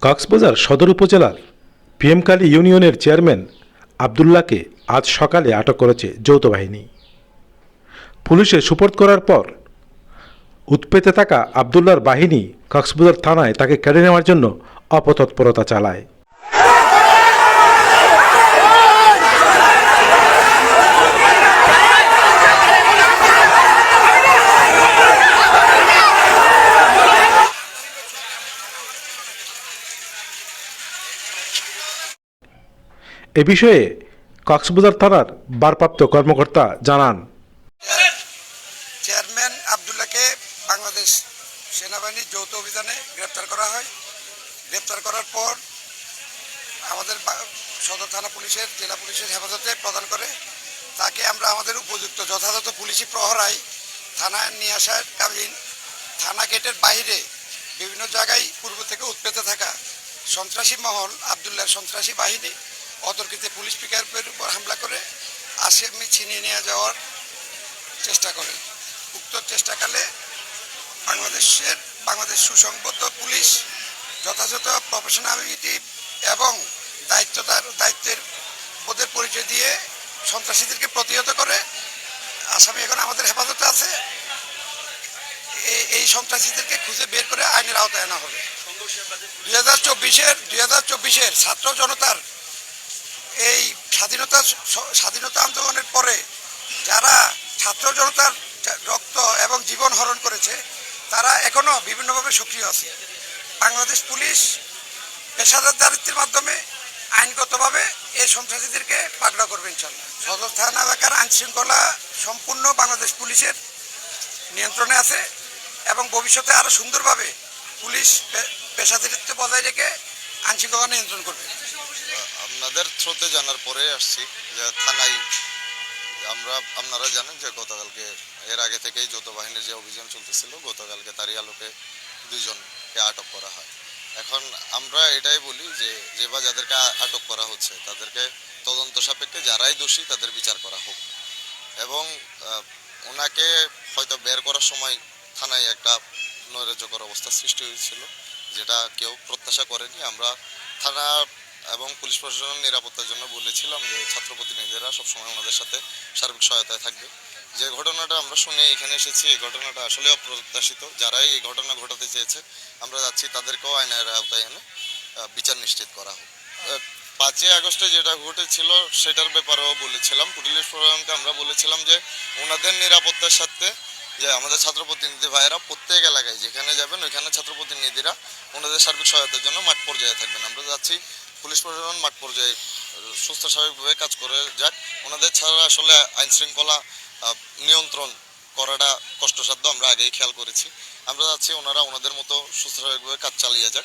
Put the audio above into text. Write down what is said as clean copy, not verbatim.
কক্সবাজার সদর উপজেলার পিএমখালী ইউনিয়নের চেয়ারম্যান আবদুল্লাহকে আজ সকালে আটক করেছে যৌথ বাহিনী। পুলিশে সুপর্দ করার পর উৎপেতে থাকা আবদুল্লাহর বাহিনী কক্সবাজার থানায় তাকে কেড়ে নেওয়ার জন্য অপতৎপরতা চালায়। এ বিষয়ে কক্সবাজার থানার ভারপ্রাপ্ত কর্মকর্তা জানান, চেয়ারম্যান আবদুল্লাহকে বাংলাদেশ সেনাবাহিনীর যৌথ অভিযানে গ্রেপ্তার করা হয়। গ্রেপ্তার করার পর আমাদের সদর থানা পুলিশের জেলা পুলিশের হেফাজতে প্রদান করে তাকে আমরা আমাদের উপযুক্ত যথাযথ পুলিশি প্রহরায় থানায় নিয়ে আসার কালীন থানা গেটের বাইরে বিভিন্ন জায়গায় পূর্ব থেকে উৎপেতে থাকা সন্ত্রাসী মহল আবদুল্লাহর সন্ত্রাসী বাহিনী অতর্কিতে পুলিশ পিকআপের উপর হামলা করে আসামি ছিনিয়ে নিয়ে যাওয়ার চেষ্টা করে। উক্ত চেষ্টাকালে বাংলাদেশ সুসংবদ্ধ পুলিশ যথাযথ প্রফেশনালিটি এবং দায়িত্বের বোধের পরিচয় দিয়ে সন্ত্রাসীদেরকে প্রতিহত করে আসামি এখন আমাদের হেফাজতে আছে। এই সন্ত্রাসীদেরকে খুঁজে বের করে আইনের আওতায় আনা হবে। 2024-এর ছাত্র জনতার এই স্বাধীনতা আন্দোলনের পরে যারা ছাত্র জনতার রক্ত এবং জীবন হরণ করেছে তারা এখনো বিভিন্নভাবে সক্রিয় আছে। বাংলাদেশ পুলিশ পেশাদারিত্বের মাধ্যমে আইনগতভাবে এই সন্ত্রাসীদেরকে পাকড়াও করবে ইনশাল্লাহ। সদর থানা এলাকার আইনশৃঙ্খলা সম্পূর্ণ বাংলাদেশ পুলিশের নিয়ন্ত্রণে আছে এবং ভবিষ্যতে আরও সুন্দরভাবে পুলিশ পেশাদারিত্ব বজায় রেখে আইনশৃঙ্খলা নিয়ন্ত্রণ করবে। আপনাদের থ্রুতে জানার পরে আসছি যে থানায় আপনারা জানেন যে গতকালকে এর আগে থেকেই যৌথ বাহিনীর যে অভিযান চলতেছিল গতকালকে তারই আলোকে দুজনকে আটক করা হয়। এখন আমরা এটাই বলি যে বা যাদেরকে আটক করা হচ্ছে তাদেরকে তদন্ত সাপেক্ষে যারাই দোষী তাদের বিচার করা হোক এবং ওনাকে হয়তো বের করার সময় থানায় একটা নৈরাজ্যকর অবস্থা সৃষ্টি হয়েছিল যেটা কেউ প্রত্যাশা করেনি। আমরা থানা এবং পুলিশ প্রশাসনের নিরাপত্তার জন্য বলেছিলাম যে ছাত্র প্রতিনিধিরা সবসময় ওনাদের সাথে সার্বিক সহায়তায় থাকবে। যে ঘটনাটা আমরা শুনে এখানে এসেছি এই ঘটনাটা আসলে অপ্রত্যাশিত। যারাই এই ঘটনা ঘটাতে চেয়েছে আমরা যাচ্ছি তাদেরকেও আইনের আওতায় এনে বিচার নিশ্চিত করা হোক। 5ই আগস্টে যেটা ঘটেছিল সেটার ব্যাপারেও বলেছিলাম, পুলিশ প্রশাসনকে আমরা বলেছিলাম যে ওনাদের নিরাপত্তার সাথে যে আমাদের ছাত্র প্রতিনিধি ভাইয়েরা প্রত্যেক এলাকায় যেখানে যাবেন ওইখানে ছাত্র প্রতিনিধিরা ওনাদের সার্বিক সহায়তার জন্য মাঠ পর্যায়ে থাকবেন। আমরা যাচ্ছি পুলিশ প্রশাসন মাঠ পর্যায়ে সুস্থ স্বাভাবিকভাবে কাজ করে যাক। ওনাদের ছাড়া আসলে আইন শৃঙ্খলা নিয়ন্ত্রণ করাটা কষ্টসাধ্য, আমরা আগেই খেয়াল করেছি। আমরা যাচ্ছি ওনারা ওনাদের মতো সুস্থ স্বাভাবিকভাবে কাজ চালিয়ে যাক।